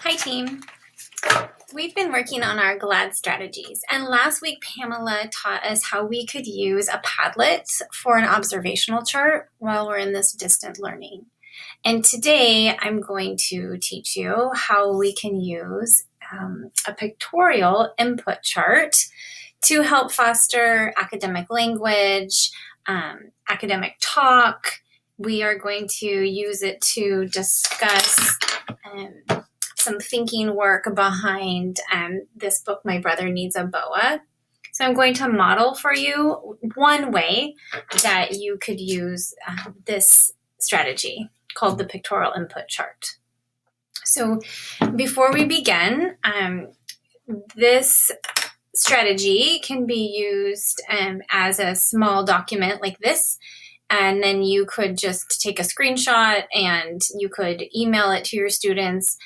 Hi team. We've been working on our GLAD strategies, and last week Pamela taught us how we could use a Padlet for an observational chart while we're in this distant learning. And today I'm going to teach you how we can use a pictorial input chart to help foster academic language, academic talk. We are going to use it to discuss some thinking work behind this book, My Brother Needs a Boa. So I'm going to model for you one way that you could use this strategy called the pictorial input chart. So before we begin, this strategy can be used as a small document like this, and then you could just take a screenshot and you could email it to your students.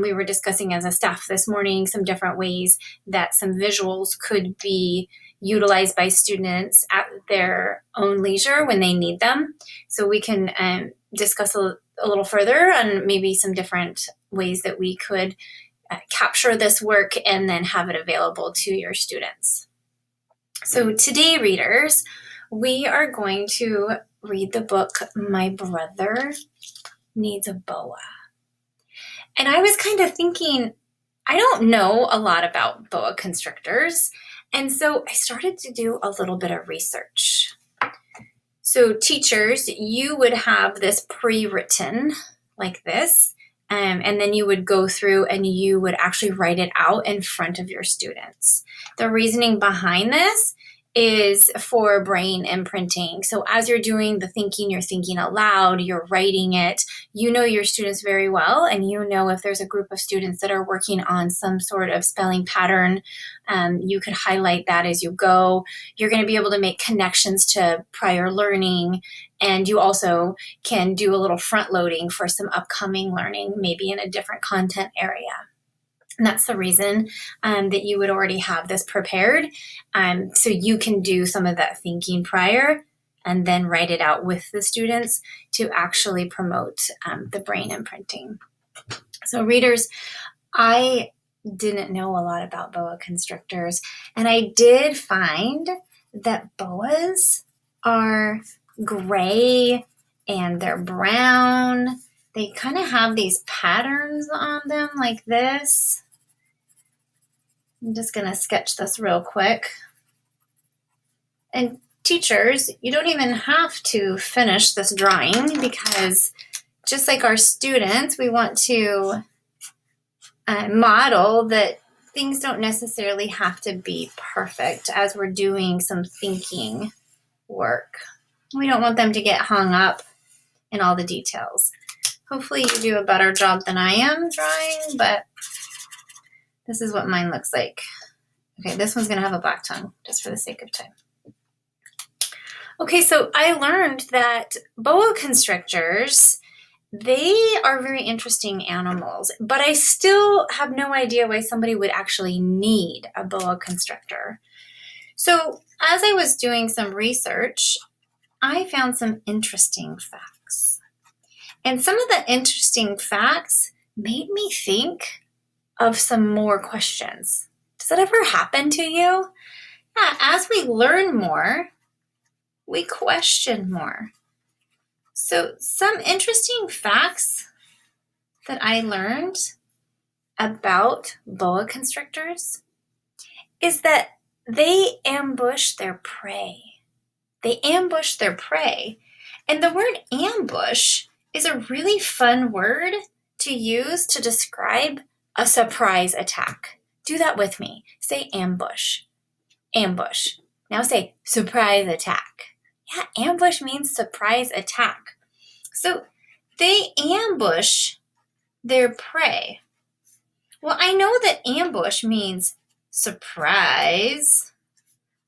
We were discussing as a staff this morning some different ways that some visuals could be utilized by students at their own leisure when they need them. So we can discuss a little further on maybe some different ways that we could capture this work and then have it available to your students. So today, readers, we are going to read the book, My Brother Needs a Boa. And I was kind of thinking, I don't know a lot about boa constrictors. And so I started to do a little bit of research. So teachers, you would have this pre-written like this, and then you would go through and you would actually write it out in front of your students. The reasoning behind this is for brain imprinting. So as you're doing the thinking, you're thinking aloud, you're writing it, you know your students very well, and you know if there's a group of students that are working on some sort of spelling pattern, you could highlight that as you go. You're going to be able to make connections to prior learning, and you also can do a little front loading for some upcoming learning, maybe in a different content area. And that's the reason that you would already have this prepared. So you can do some of that thinking prior and then write it out with the students to actually promote the brain imprinting. So readers, I didn't know a lot about boa constrictors, and I did find that boas are gray and they're brown. They kind of have these patterns on them like this. I'm just going to sketch this real quick. And teachers, you don't even have to finish this drawing because just like our students, we want to model that things don't necessarily have to be perfect as we're doing some thinking work. We don't want them to get hung up in all the details. Hopefully you do a better job than I am drawing, but this is what mine looks like. Okay, this one's going to have a black tongue, just for the sake of time. Okay, so I learned that boa constrictors, they are very interesting animals, but I still have no idea why somebody would actually need a boa constrictor. So as I was doing some research, I found some interesting facts. And some of the interesting facts made me think of some more questions. Does that ever happen to you? Yeah, as we learn more, we question more. So some interesting facts that I learned about boa constrictors is that they ambush their prey. They ambush their prey. And the word ambush is a really fun word to use to describe a surprise attack. Do that with me. Say ambush. Ambush. Now say surprise attack. Yeah, ambush means surprise attack. So they ambush their prey. Well, I know that ambush means surprise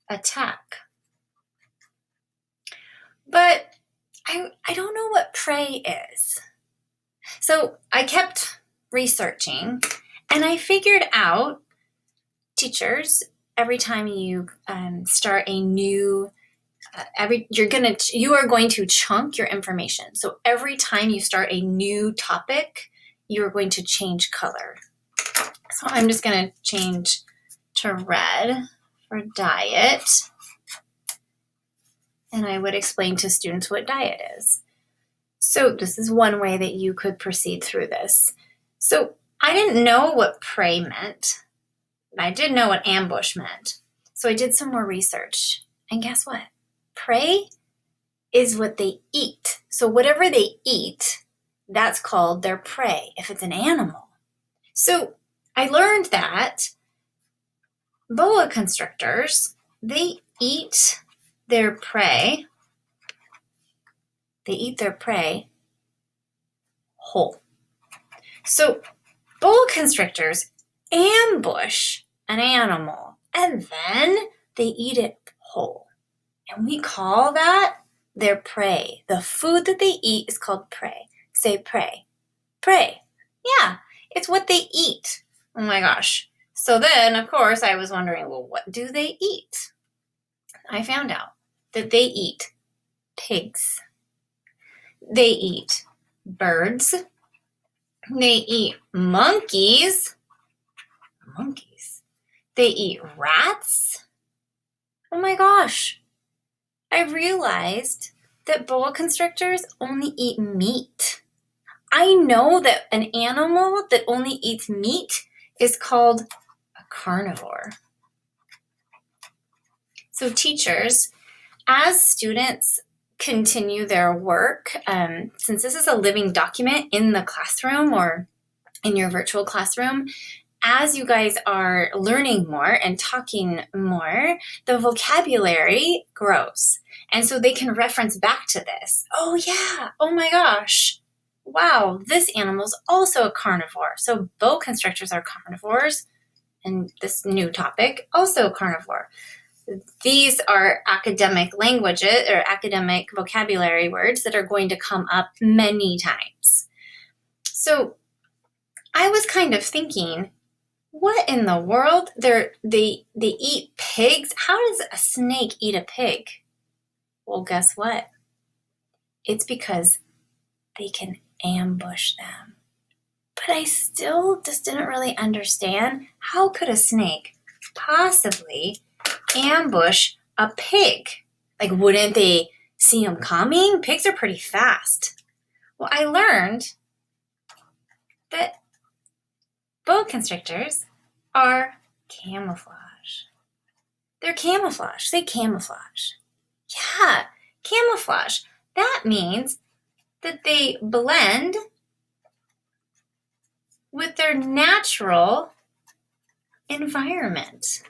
attack. But I don't know what prey is. So I kept researching, and I figured out, teachers, every time you start a new, you are going to chunk your information. So every time you start a new topic, you are going to change color. So I'm just going to change to red for diet. And I would explain to students what diet is. So this is one way that you could proceed through this. So I didn't know what prey meant, but I did know what ambush meant. So I did some more research. And guess what? Prey is what they eat. So whatever they eat, that's called their prey, if it's an animal. So I learned that boa constrictors, they eat their prey. They eat their prey whole. So boa constrictors ambush an animal and then they eat it whole. And we call that their prey. The food that they eat is called prey. Say prey. Prey. Yeah, it's what they eat. Oh my gosh. So then, of course, I was wondering, well, what do they eat? I found out that they eat pigs. They eat birds. They eat monkeys. Monkeys. They eat rats. Oh my gosh. I realized that boa constrictors only eat meat. I know that an animal that only eats meat is called a carnivore. So teachers, as students continue their work, since this is a living document in the classroom or in your virtual classroom, as you guys are learning more and talking more, the vocabulary grows. And so they can reference back to this. Oh yeah, oh my gosh. Wow, this animal's also a carnivore. So boa constrictors are carnivores. And this new topic, also carnivore. These are academic languages or academic vocabulary words that are going to come up many times. So I was kind of thinking, what in the world? They eat pigs? How does a snake eat a pig? Well, guess what? It's because they can ambush them. But I still just didn't really understand, how could a snake possibly ambush a pig? Like, wouldn't they see them coming? Pigs are pretty fast. Well, I learned that boa constrictors are camouflage. They're camouflage. Say camouflage. Yeah, camouflage. That means that they blend with their natural environment.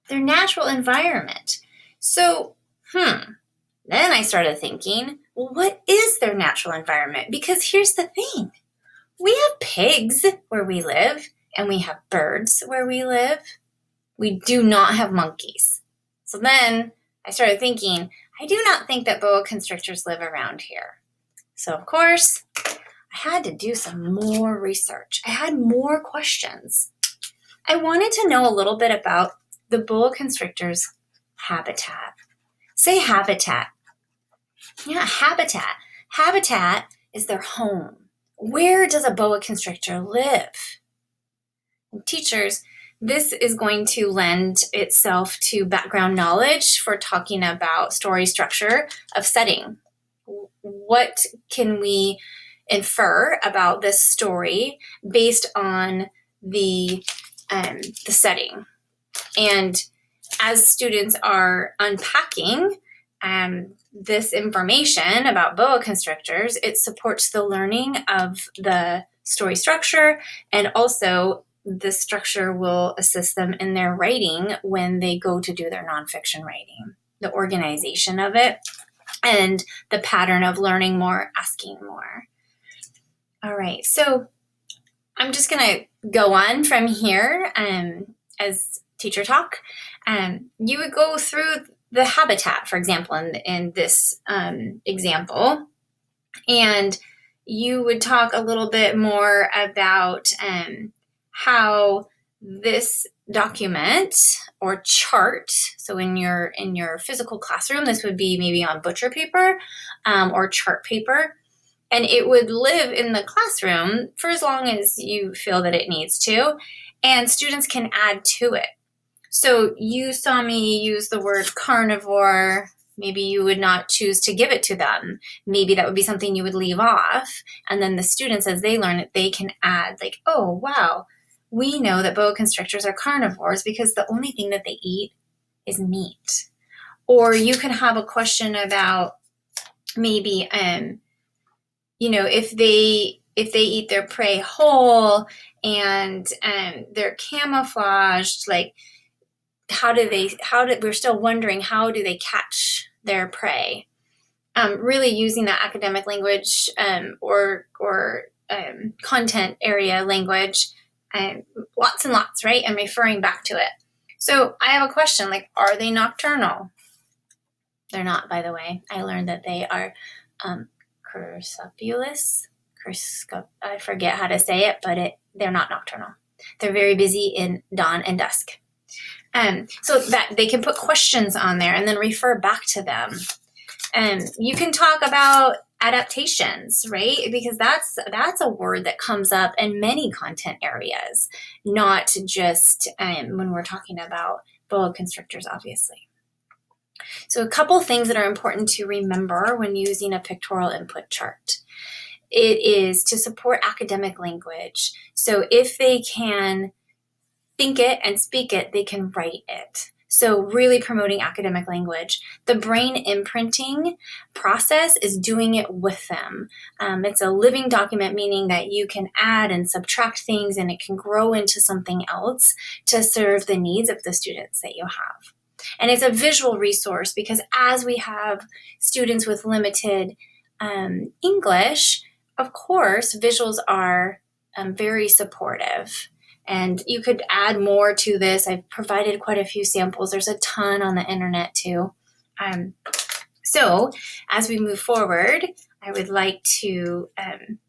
Their natural environment. So, then I started thinking, well, what is their natural environment? Because here's the thing. We have pigs where we live, and we have birds where we live. We do not have monkeys. So then I started thinking, I do not think that boa constrictors live around here. So of course, I had to do some more research. I had more questions. I wanted to know a little bit about the boa constrictor's habitat. Say habitat. Yeah, habitat. Habitat is their home. Where does a boa constrictor live? And teachers, this is going to lend itself to background knowledge for talking about story structure of setting. What can we infer about this story based on the setting? And as students are unpacking this information about boa constrictors, it supports the learning of the story structure, and also the structure will assist them in their writing when they go to do their nonfiction writing, the organization of it, and the pattern of learning more, asking more. All right, so I'm just going to go on from here as teacher talk. You would go through the habitat, for example, in this example, and you would talk a little bit more about how this document or chart, so in your physical classroom, this would be maybe on butcher paper or chart paper, And it would live in the classroom for as long as you feel that it needs to, and students can add to it. So you saw me use the word carnivore. Maybe you would not choose to give it to them. Maybe that would be something you would leave off. And then the students, as they learn it, they can add like, oh, wow, we know that boa constrictors are carnivores because the only thing that they eat is meat. Or you can have a question about maybe, if they eat their prey whole and they're camouflaged, like, we're still wondering, how do they catch their prey? Really using that academic language or content area language, lots and lots, right? And referring back to it. So I have a question, like, are they nocturnal? They're not, by the way. I learned that they are cruciferous. I forget how to say it, but they're not nocturnal. They're very busy in dawn and dusk. So that they can put questions on there and then refer back to them. You can talk about adaptations, right? Because that's a word that comes up in many content areas, not just when we're talking about boa constrictors, obviously. So a couple things that are important to remember when using a pictorial input chart. It is to support academic language. So if they can think it and speak it, they can write it. So really promoting academic language. The brain imprinting process is doing it with them. It's a living document, meaning that you can add and subtract things and it can grow into something else to serve the needs of the students that you have. And it's a visual resource because as we have students with limited English, of course, visuals are very supportive. And you could add more to this. I've provided quite a few samples. There's a ton on the internet too. So as we move forward, I would like to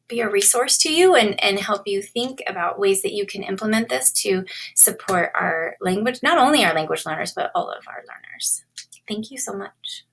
be a resource to you and help you think about ways that you can implement this to support our language, not only our language learners, but all of our learners. Thank you so much.